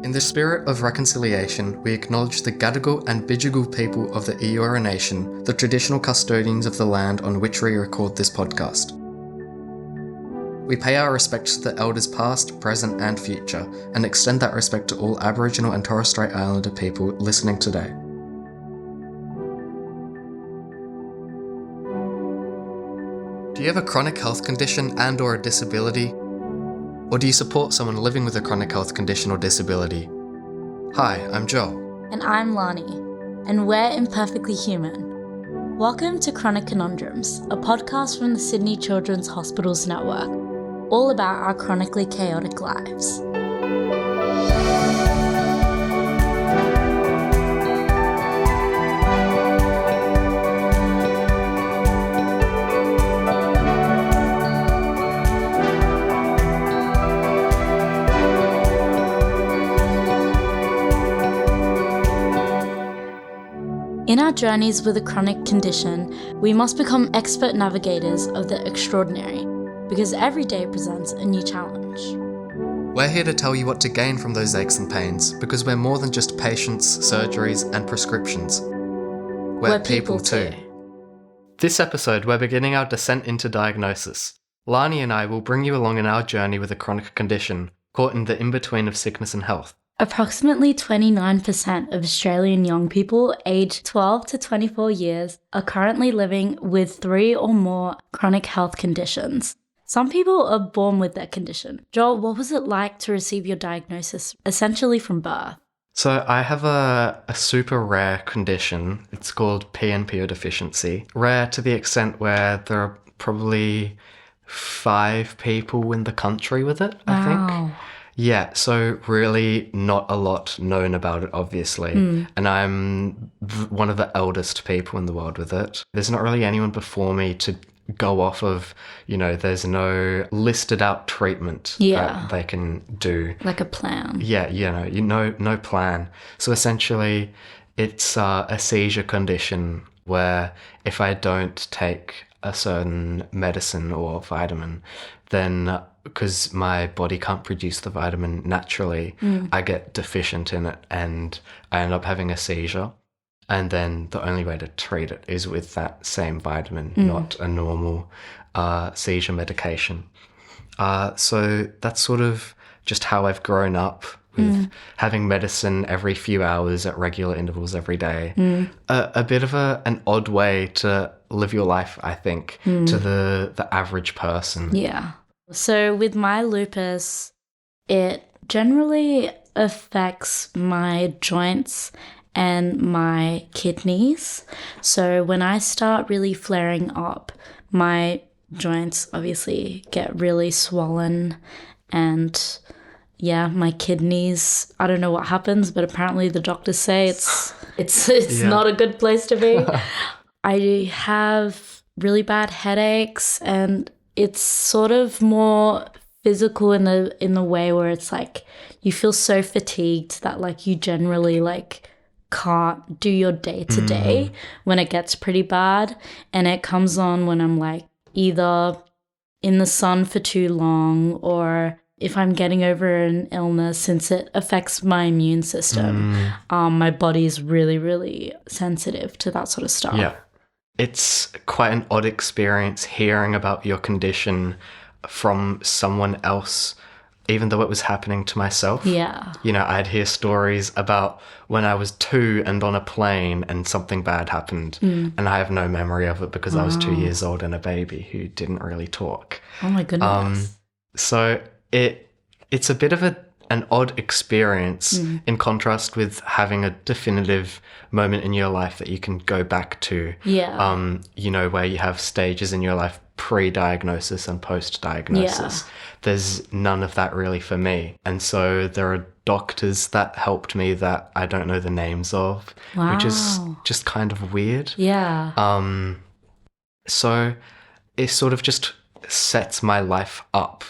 In the spirit of reconciliation, we acknowledge the Gadigal and Bidjigal people of the Eora Nation, the traditional custodians of the land on which we record this podcast. We pay our respects to the elders past, present and future, and extend that respect to all Aboriginal and Torres Strait Islander people listening today. Do you have a chronic health condition and/or a disability? Or do you support someone living with a chronic health condition or disability? Hi, I'm Joel. And I'm Lani, and we're Imperfectly Human. Welcome to Chronic Conundrums, a podcast from the Sydney Children's Hospitals Network, all about our chronically chaotic lives. In our journeys with a chronic condition, we must become expert navigators of the extraordinary, because every day presents a new challenge. We're here to tell you what to gain from those aches and pains, because we're more than just patients, surgeries, and prescriptions. We're people too. This episode, we're beginning our descent into diagnosis. Lani and I will bring you along in our journey with a chronic condition, caught in the in-between of sickness and health. Approximately 29% of Australian young people aged 12 to 24 years are currently living with 3 or more chronic health conditions. Some people are born with their condition. Joel, what was it like to receive your diagnosis essentially from birth? So I have a super rare condition. It's called PNPO deficiency. Rare to the extent where there are probably 5 people in the country with it, I think. Yeah, so really not a lot known about it, obviously. And I'm one of the eldest people in the world with it. There's not really anyone before me to go off of, there's no listed out treatment that they can do. Like a plan. Yeah, no plan. So essentially, it's a seizure condition where if I don't take a certain medicine or vitamin, then because my body can't produce the vitamin naturally, I get deficient in it and I end up having a seizure. And then the only way to treat it is with that same vitamin, not a normal seizure medication. So that's sort of just how I've grown up with having medicine every few hours at regular intervals every day. A bit of an odd way to live your life, I think, to the average person. Yeah. So with my lupus, it generally affects my joints and my kidneys. So when I start really flaring up, my joints obviously get really swollen and my kidneys, I don't know what happens, but apparently the doctors say it's not a good place to be. I have really bad headaches, and it's sort of more physical in the way where it's like you feel so fatigued that like you generally like can't do your day to day when it gets pretty bad, and it comes on when I'm like either in the sun for too long or if I'm getting over an illness, since it affects my immune system. My body's really, really sensitive to that sort of stuff. Yeah. It's quite an odd experience hearing about your condition from someone else, even though it was happening to myself. Yeah. I'd hear stories about when I was 2 and on a plane and something bad happened, and I have no memory of it because I was 2 years old and a baby who didn't really talk. Oh my goodness. So it's a bit of an odd experience in contrast with having a definitive moment in your life that you can go back to. Yeah. Where you have stages in your life pre-diagnosis and post-diagnosis. There's none of that really for me. And so there are doctors that helped me that I don't know the names of, which is just kind of weird. Yeah. So it sort of just sets my life up,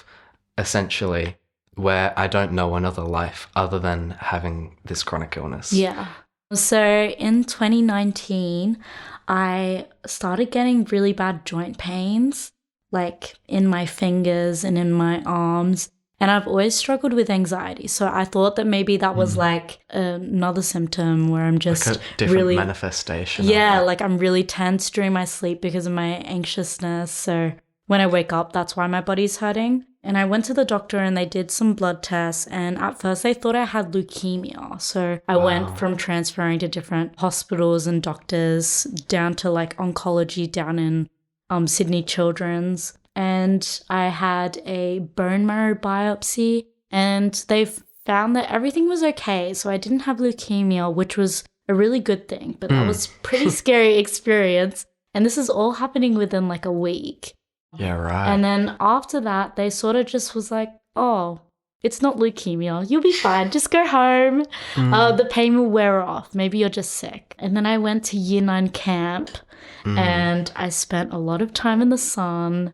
essentially, where I don't know another life other than having this chronic illness. Yeah. So in 2019, I started getting really bad joint pains, like in my fingers and in my arms. And I've always struggled with anxiety. So I thought that maybe that was like another symptom where I'm just like a different really manifestation. Yeah, like I'm really tense during my sleep because of my anxiousness. So when I wake up, that's why my body's hurting. And I went to the doctor and they did some blood tests. And at first they thought I had leukemia. So I went from transferring to different hospitals and doctors down to like oncology down in Sydney Children's. And I had a bone marrow biopsy and they found that everything was okay. So I didn't have leukemia, which was a really good thing, but that was a pretty scary experience. And this is all happening within like a week. Yeah, right. And then after that, they sort of just was like, oh, it's not leukemia. You'll be fine. Just go home. The pain will wear off. Maybe you're just sick. And then I went to Year 9 camp and I spent a lot of time in the sun,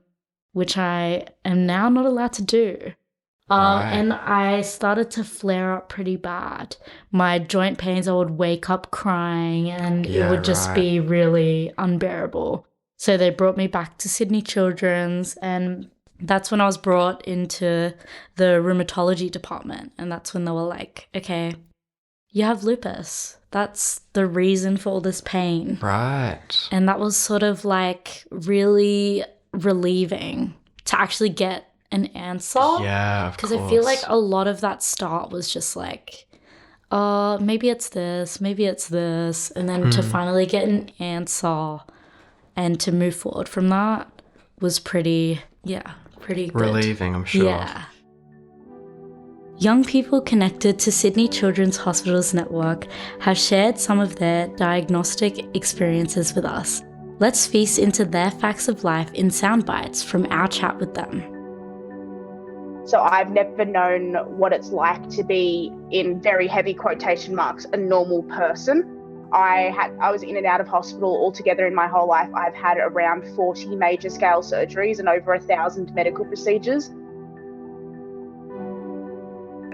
which I am now not allowed to do. And I started to flare up pretty bad. My joint pains, I would wake up crying and it would just be really unbearable. So they brought me back to Sydney Children's and that's when I was brought into the rheumatology department. And that's when they were like, okay, you have lupus. That's the reason for all this pain. Right. And that was sort of like really relieving to actually get an answer. Yeah, of course. Because I feel like a lot of that start was just like, maybe it's this, maybe it's this. And then to finally get an answer and to move forward from that was pretty good. Relieving, I'm sure. Yeah. Young people connected to Sydney Children's Hospitals Network have shared some of their diagnostic experiences with us. Let's feast into their facts of life in sound bites from our chat with them. So I've never known what it's like to be, in very heavy quotation marks, a normal person. I was in and out of hospital altogether in my whole life. I've had around 40 major scale surgeries and over 1,000 medical procedures.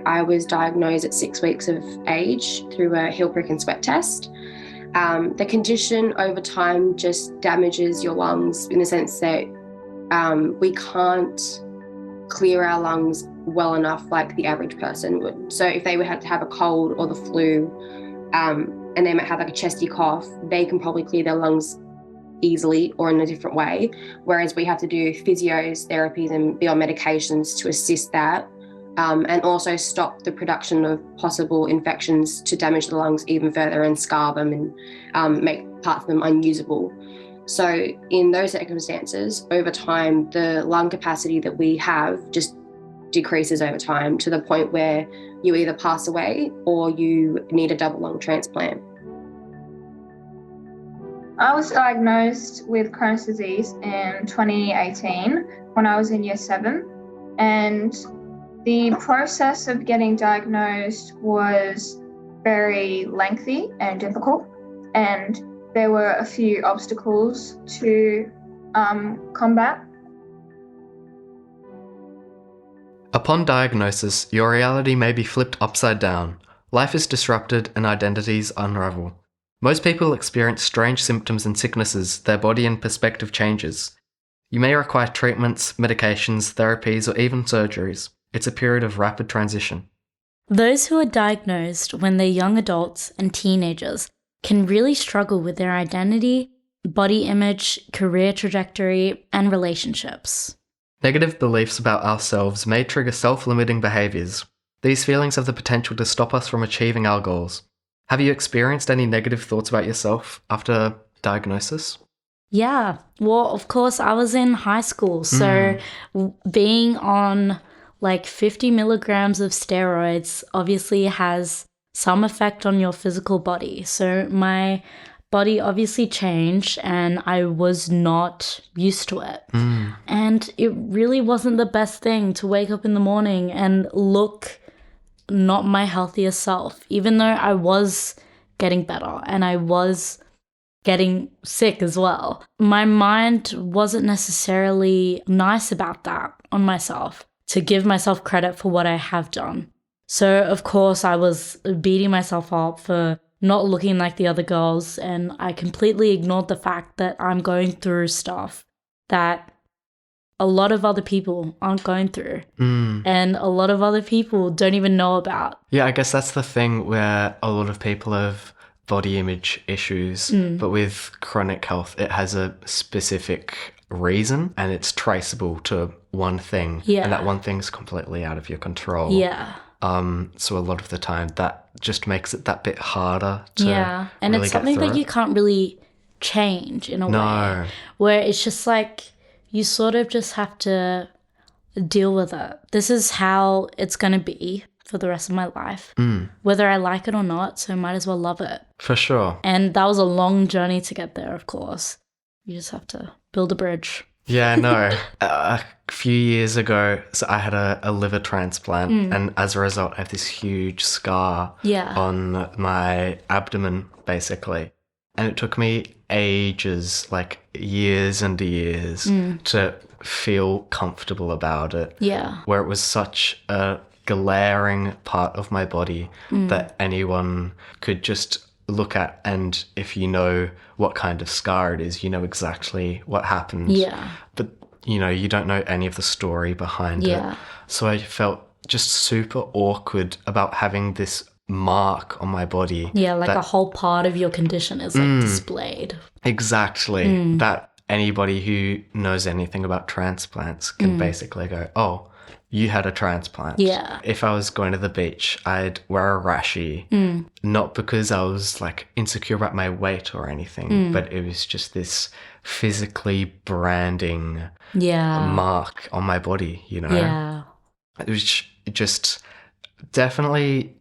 I was diagnosed at 6 weeks of age through a heel prick and sweat test. The condition over time just damages your lungs in the sense that we can't clear our lungs well enough like the average person would. So if they would have to have a cold or the flu, and they might have like a chesty cough, they can probably clear their lungs easily or in a different way. Whereas we have to do physios, therapies and be on medications to assist that, and also stop the production of possible infections to damage the lungs even further and scar them and make parts of them unusable. So in those circumstances, over time, the lung capacity that we have just decreases over time to the point where you either pass away or you need a double lung transplant. I was diagnosed with Crohn's disease in 2018 when I was in year 7, and the process of getting diagnosed was very lengthy and difficult, and there were a few obstacles to combat. Upon diagnosis, your reality may be flipped upside down. Life is disrupted and identities unravel. Most people experience strange symptoms and sicknesses, their body and perspective changes. You may require treatments, medications, therapies, or even surgeries. It's a period of rapid transition. Those who are diagnosed when they're young adults and teenagers can really struggle with their identity, body image, career trajectory, and relationships. Negative beliefs about ourselves may trigger self-limiting behaviours. These feelings have the potential to stop us from achieving our goals. Have you experienced any negative thoughts about yourself after diagnosis? Yeah, well, of course, I was in high school, so being on like 50 milligrams of steroids obviously has some effect on your physical body. So my body obviously changed and I was not used to it. And it really wasn't the best thing to wake up in the morning and look not my healthiest self, even though I was getting better and I was getting sick as well. My mind wasn't necessarily nice about that on myself, to give myself credit for what I have done. So of course I was beating myself up for not looking like the other girls, and I completely ignored the fact that I'm going through stuff that a lot of other people aren't going through, Mm. and a lot of other people don't even know about. Yeah, I guess that's the thing where a lot of people have body image issues, but with chronic health, it has a specific reason and it's traceable to one thing. Yeah. And that one thing's completely out of your control. Yeah. So a lot of the time that just makes it that bit harder to Yeah. And really it's something get that through you can't really change in a way. No. Where it's just like you sort of just have to deal with it. This is how it's going to be for the rest of my life, whether I like it or not, so might as well love it. For sure. And that was a long journey to get there, of course. You just have to build a bridge. Yeah, no. A few years ago, so I had a liver transplant, and as a result, I have this huge scar Yeah. on my abdomen, basically. And it took me ages, like years and years, to feel comfortable about it. Yeah. Where it was such a glaring part of my body that anyone could just look at, and if you know what kind of scar it is, you know exactly what happened. Yeah. But, you know, you don't know any of the story behind Yeah. it. So I felt just super awkward about having this mark on my body. Yeah, like that- a whole part of your condition is like displayed. Exactly. That anybody who knows anything about transplants can basically go, oh, you had a transplant. Yeah. If I was going to the beach, I'd wear a rashie, not because I was like insecure about my weight or anything, but it was just this physically branding Yeah. mark on my body, you know? Yeah. It was just definitely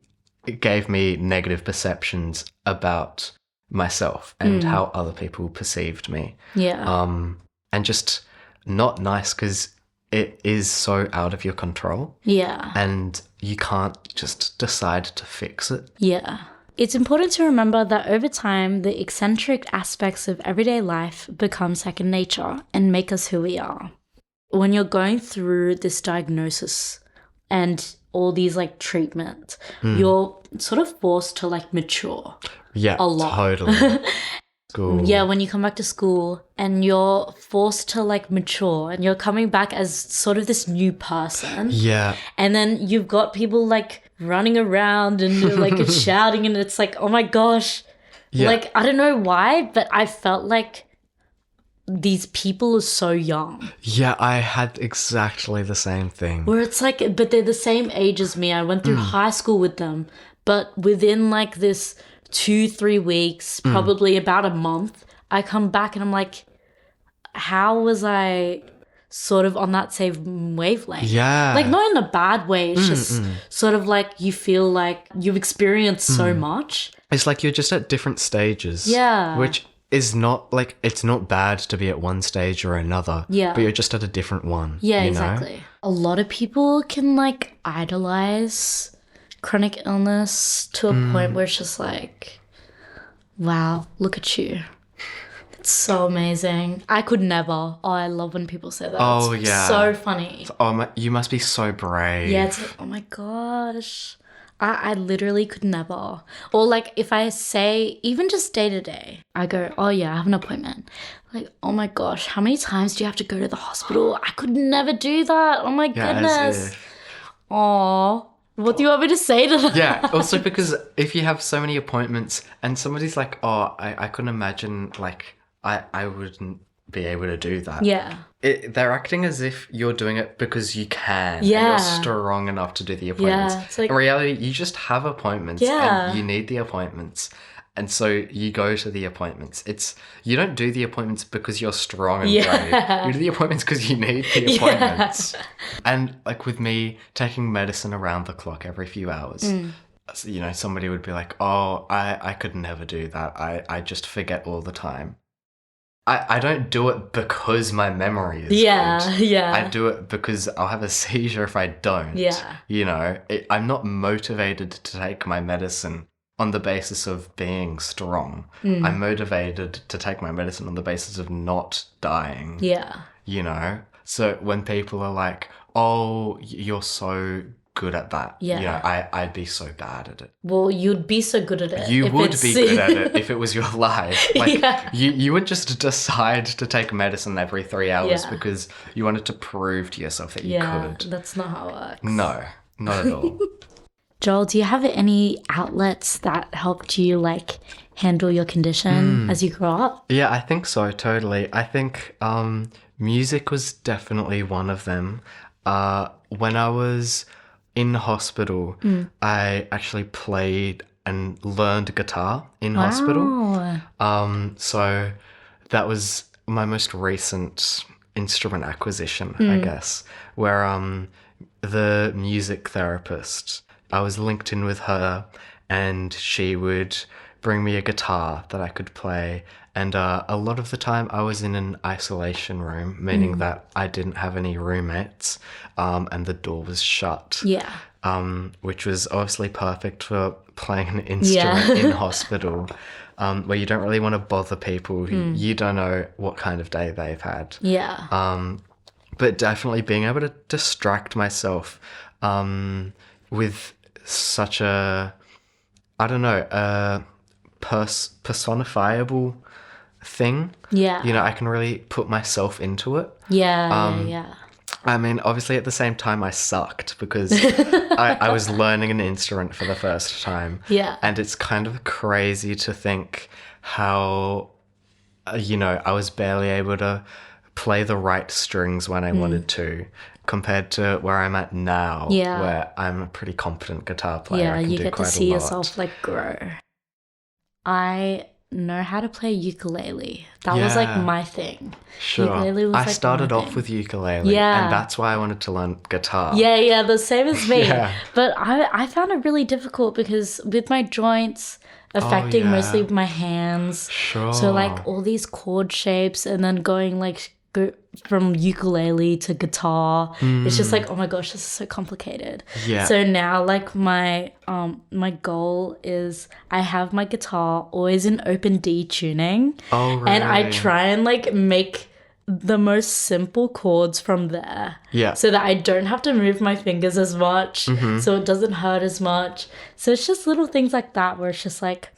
it gave me negative perceptions about myself and how other people perceived me. Yeah. And just not nice because it is so out of your control Yeah. and you can't just decide to fix it. Yeah. It's important to remember that over time, the eccentric aspects of everyday life become second nature and make us who we are. When you're going through this diagnosis and all these like treatment, you're sort of forced to like mature. Yeah, A lot. totally. School. Yeah, when you come back to school and you're forced to like mature and you're coming back as sort of this new person. Yeah. And then you've got people like running around and like shouting, and it's like, oh my gosh. Yeah. Like, I don't know why, but I felt like these people are so young. Yeah, I had exactly the same thing. Where it's like, but they're the same age as me. I went through high school with them, but within like this 2-3 weeks, probably about a month, I come back and I'm like, how was I sort of on that same wavelength? Yeah. Like, not in a bad way. It's just sort of like you feel like you've experienced so much. It's like you're just at different stages. Yeah. Which is not like, it's not bad to be at one stage or another. Yeah. But you're just at a different one. Yeah, you know? exactly. A lot of people can like idolize chronic illness to a point where it's just like, wow, look at you. It's so amazing. I could never. Oh, I love when people say that. Oh, It's yeah. so funny. Oh, you must be so brave. Yeah, it's like, oh my gosh. I literally could never. Or like if I say, even just day to day, I go, oh yeah, I have an appointment. Like, oh my gosh, how many times do you have to go to the hospital? I could never do that. Oh my Yeah, goodness. Aw. What do you want me to say to that? Yeah, also because if you have so many appointments and somebody's like, oh, I couldn't imagine, like, I wouldn't be able to do that. Yeah. They're acting as if you're doing it because you can. And Yeah. you're strong enough to do the appointments. Yeah, it's like- In reality, you just have appointments Yeah. and you need the appointments. And so you go to the appointments. You don't do the appointments because you're strong and Yeah. brave. You do the appointments because you need the Yeah. appointments. And like with me taking medicine around the clock every few hours, you know, somebody would be like, oh, I could never do that. I just forget all the time. I don't do it because my memory is Yeah, good. yeah. I do it because I'll have a seizure if I don't. Yeah. You know, I'm not motivated to take my medicine on the basis of being strong. I'm motivated to take my medicine on the basis of not dying. Yeah. You know? So when people are like, oh, you're so good at that. Yeah. You know, I'd be so bad at it. Well, you'd be so good at it. You if would it's- be good at it if it was your life. Like, Yeah. you would just decide to take medicine every 3 hours Yeah. because you wanted to prove to yourself that you Yeah, could. that's not how it works. No, not at all. Joel, do you have any outlets that helped you like handle your condition as you grew up? Yeah, I think so, totally. I think music was definitely one of them. When I was in hospital, I actually played and learned guitar in hospital. So that was my most recent instrument acquisition, I guess, where the music therapist, I was linked in with her, and she would bring me a guitar that I could play. And a lot of the time I was in an isolation room, meaning that I didn't have any roommates, and the door was shut. Yeah. Which was obviously perfect for playing an instrument in hospital, where you don't really want to bother people. You don't know what kind of day they've had. Yeah. But definitely being able to distract myself with such a, I don't know, a personifiable thing. Yeah. You know, I can really put myself into it. Yeah. I mean, obviously at the same time I sucked because I was learning an instrument for the first time. Yeah. And it's kind of crazy to think how, you know, I was barely able to play the right strings when I wanted to, compared to where I'm at now, where I'm a pretty competent guitar player. Yeah, I can you do get to quite see a lot. yourself like grow. I know how to play ukulele. That was like my thing. Sure. Ukulele was I like started my off thing. with ukulele, Yeah. and that's why I wanted to learn guitar. Yeah, the same as me. Yeah. But I found it really difficult because with my joints affecting yeah. mostly my hands. Sure. So like all these chord shapes and then going like from ukulele to guitar. It's just like, oh my gosh, this is so complicated. Yeah. So now like my goal is I have my guitar always in open D tuning. Oh, really? And I try and like make the most simple chords from there. Yeah. So that I don't have to move my fingers as much. So it doesn't hurt as much. So it's just little things like that where it's just like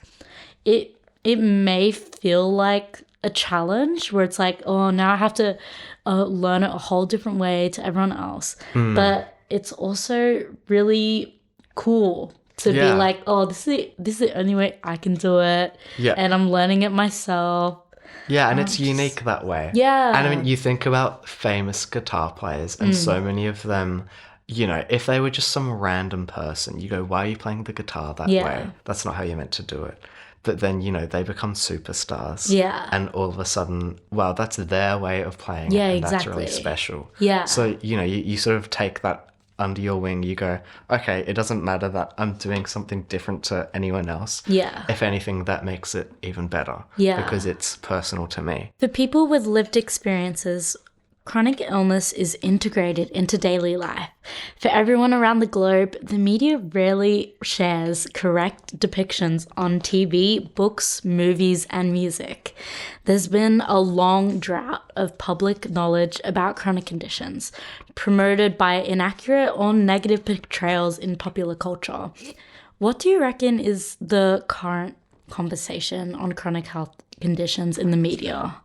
it may feel like a challenge where it's like, oh, now I have to learn it a whole different way to everyone else. But it's also really cool to be like, oh, this is the only way I can do it. Yeah. And I'm learning it myself. Yeah, and it's unique that way. Yeah. And I mean, you think about famous guitar players, and so many of them, you know, if they were just some random person, you go, why are you playing the guitar that way? That's not how you're meant to do it. But then, you know, they become superstars. Yeah. And all of a sudden, well, that's their way of playing Yeah, it. And that's really exactly. special. Yeah. So, you know, you sort of take that under your wing. You go, okay, it doesn't matter that I'm doing something different to anyone else. Yeah. If anything, that makes it even better. Yeah. Because it's personal to me. For people with lived experiences, chronic illness is integrated into daily life. For everyone around the globe, the media rarely shares correct depictions on TV, books, movies, and music. There's been a long drought of public knowledge about chronic conditions, promoted by inaccurate or negative portrayals in popular culture. What do you reckon is the current conversation on chronic health conditions in the media?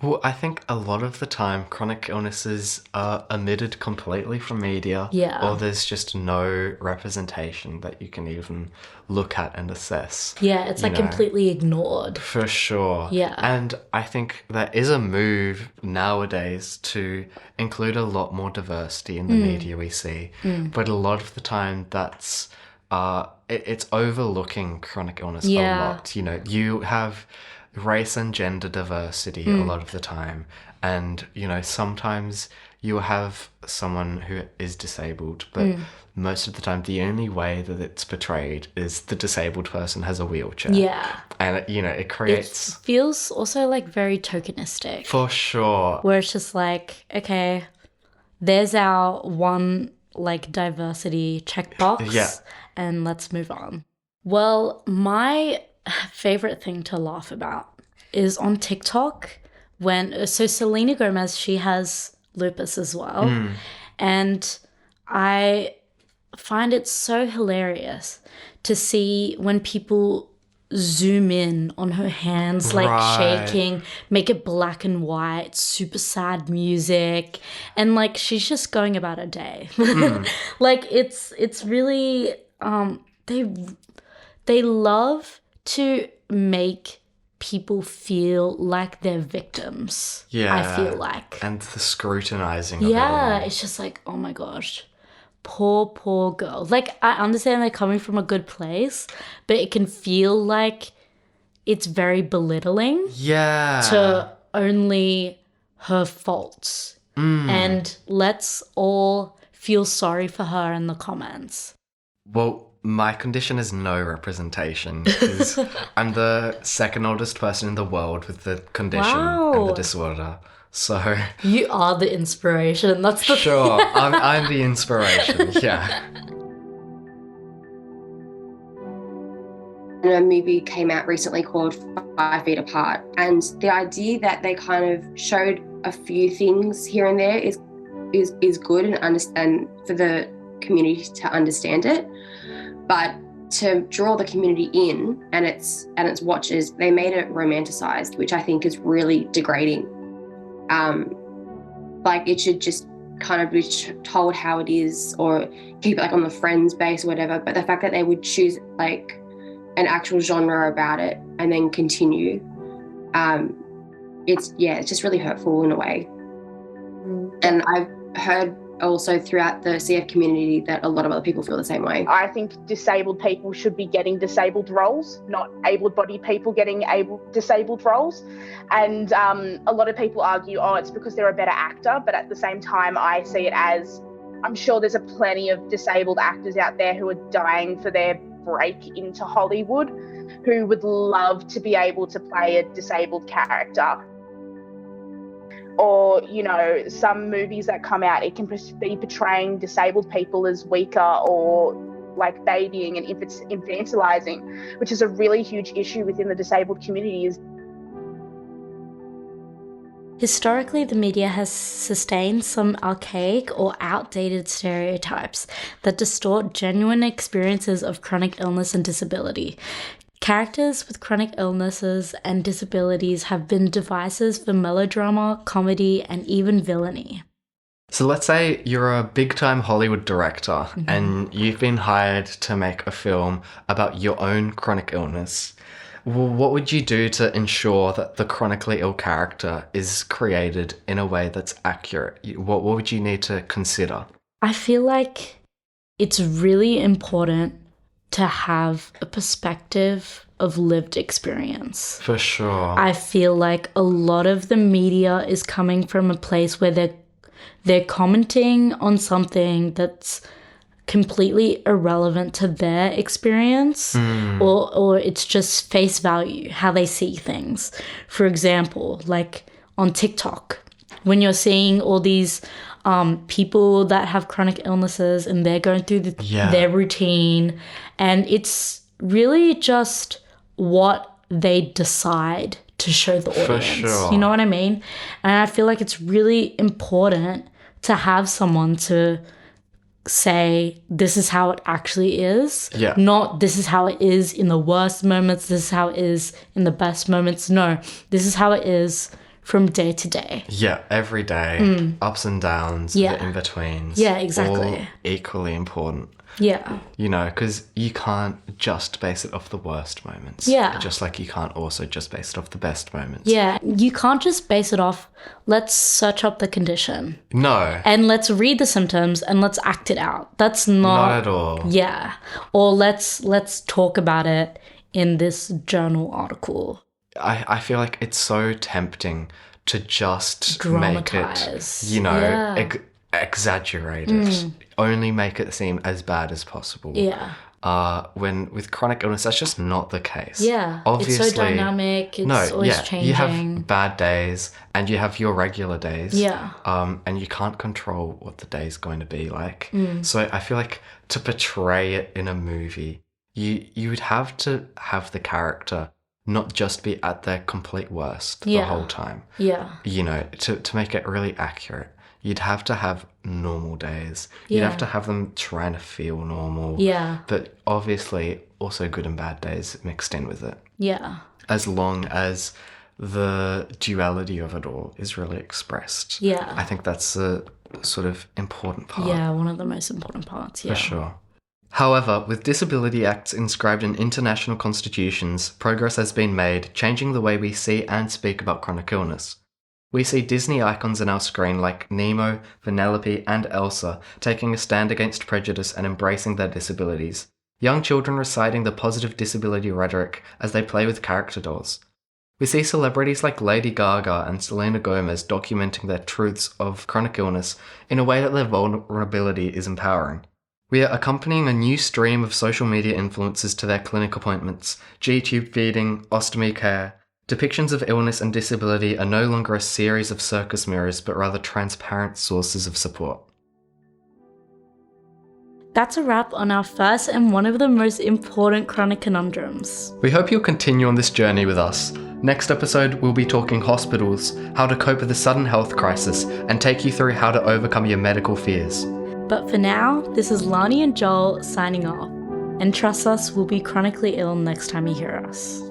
Well, I think a lot of the time chronic illnesses are omitted completely from media. Yeah. Or there's just no representation that you can even look at and assess. Yeah, it's like completely ignored. For sure. Yeah. And I think there is a move nowadays to include a lot more diversity in the media we see. But a lot of the time that's it's overlooking chronic illness a lot. You know, you have race and gender diversity a lot of the time, and you know, sometimes you have someone who is disabled, but most of the time the only way that it's portrayed is the disabled person has a wheelchair. Yeah. And you know, it It creates feels also like very tokenistic. for sure. Where it's just like, okay, there's our one like diversity checkbox. Yeah. And let's move on. Well, my favorite thing to laugh about is on TikTok so Selena Gomez, she has lupus as well. And I find it so hilarious to see when people zoom in on her hands, like Right. shaking, make it black and white, super sad music, and like she's just going about her day. Like it's really they love to make people feel like they're victims. Yeah. I feel like. And the scrutinizing of Yeah, everyone. it's just like, oh my gosh, poor girl. Like, I understand they're coming from a good place, but it can feel like it's very belittling Yeah. to only her faults. And let's all feel sorry for her in the comments. Well, my condition is no representation because I'm the second oldest person in the world with the condition and the Wow. disorder. So, You are the inspiration. That's the sure, I'm the inspiration. Yeah. And a movie came out recently called 5 Feet Apart. And the idea that they kind of showed a few things here and there is good and for the community to understand it. But to draw the community in and its watchers, they made it romanticized, which I think is really degrading. Like it should just kind of be told how it is, or keep it like on the Friends base or whatever. But the fact that they would choose like an actual genre about it and then continue, it's just really hurtful in a way. And I've heard also throughout the CF community that a lot of other people feel the same way. I think disabled people should be getting disabled roles, not able-bodied people getting disabled roles. And a lot of people argue, it's because they're a better actor. But at the same time, I see it as, I'm sure there's a plenty of disabled actors out there who are dying for their break into Hollywood, who would love to be able to play a disabled character. Or, some movies that come out, it can be portraying disabled people as weaker or like babying and infantilizing, which is a really huge issue within the disabled community. Historically, the media has sustained some archaic or outdated stereotypes that distort genuine experiences of chronic illness and disability. Characters with chronic illnesses and disabilities have been devices for melodrama, comedy, and even villainy. So let's say you're a big-time Hollywood director and you've been hired to make a film about your own chronic illness. What would you do to ensure that the chronically ill character is created in a way that's accurate? What would you need to consider? I feel like it's really important to have a perspective of lived experience. For sure. I feel like a lot of the media is coming from a place where they're commenting on something that's completely irrelevant to their experience, or it's just face value, how they see things. For example, like on TikTok, when you're seeing all these people that have chronic illnesses and they're going through their routine, and it's really just what they decide to show the audience. For sure. You know what I mean? And I feel like it's really important to have someone to say, this is how it actually is. Yeah. Not this is how it is in the worst moments, this is how it is in the best moments. No, this is how it is from day to day. Yeah, every day, ups and downs, the in-betweens. Yeah, exactly. All equally important. Yeah. Because you can't just base it off the worst moments. Yeah. Just like you can't also just base it off the best moments. Yeah, you can't just base it off, let's search up the condition. No. And let's read the symptoms and let's act it out. That's not Not at all. Yeah. Or let's talk about it in this journal article. I feel like it's so tempting to just Dramatize. make it, exaggerate it. Only make it seem as bad as possible. Yeah. When with chronic illness, that's just not the case. Yeah. Obviously, it's so dynamic. It's always changing. You have bad days and you have your regular days. Yeah. And you can't control what the day's going to be like. So I feel like to portray it in a movie, you would have to have the character not just be at their complete worst the whole time. Yeah. To make it really accurate. you'd have to have normal days. You'd have to have them trying to feel normal. Yeah. But obviously also good and bad days mixed in with it. Yeah. As long as the duality of it all is really expressed. Yeah. I think that's a sort of important part. Yeah, one of the most important parts, yeah. For sure. However, with disability acts inscribed in international constitutions, progress has been made, changing the way we see and speak about chronic illness. We see Disney icons in our screen like Nemo, Vanellope, and Elsa taking a stand against prejudice and embracing their disabilities. Young children reciting the positive disability rhetoric as they play with character dolls. We see celebrities like Lady Gaga and Selena Gomez documenting their truths of chronic illness in a way that their vulnerability is empowering. We are accompanying a new stream of social media influencers to their clinic appointments, G-tube feeding, ostomy care. Depictions of illness and disability are no longer a series of circus mirrors, but rather transparent sources of support. That's a wrap on our first and one of the most important chronic conundrums. We hope you'll continue on this journey with us. Next episode, we'll be talking hospitals, how to cope with a sudden health crisis, and take you through how to overcome your medical fears. But for now, this is Lani and Joel signing off. And trust us, we'll be chronically ill next time you hear us.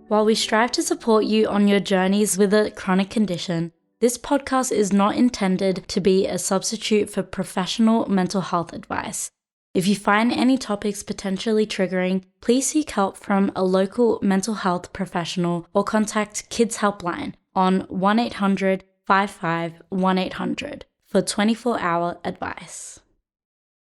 While we strive to support you on your journeys with a chronic condition, this podcast is not intended to be a substitute for professional mental health advice. If you find any topics potentially triggering, please seek help from a local mental health professional or contact Kids Helpline on 1-800-55-1800 for 24-hour advice.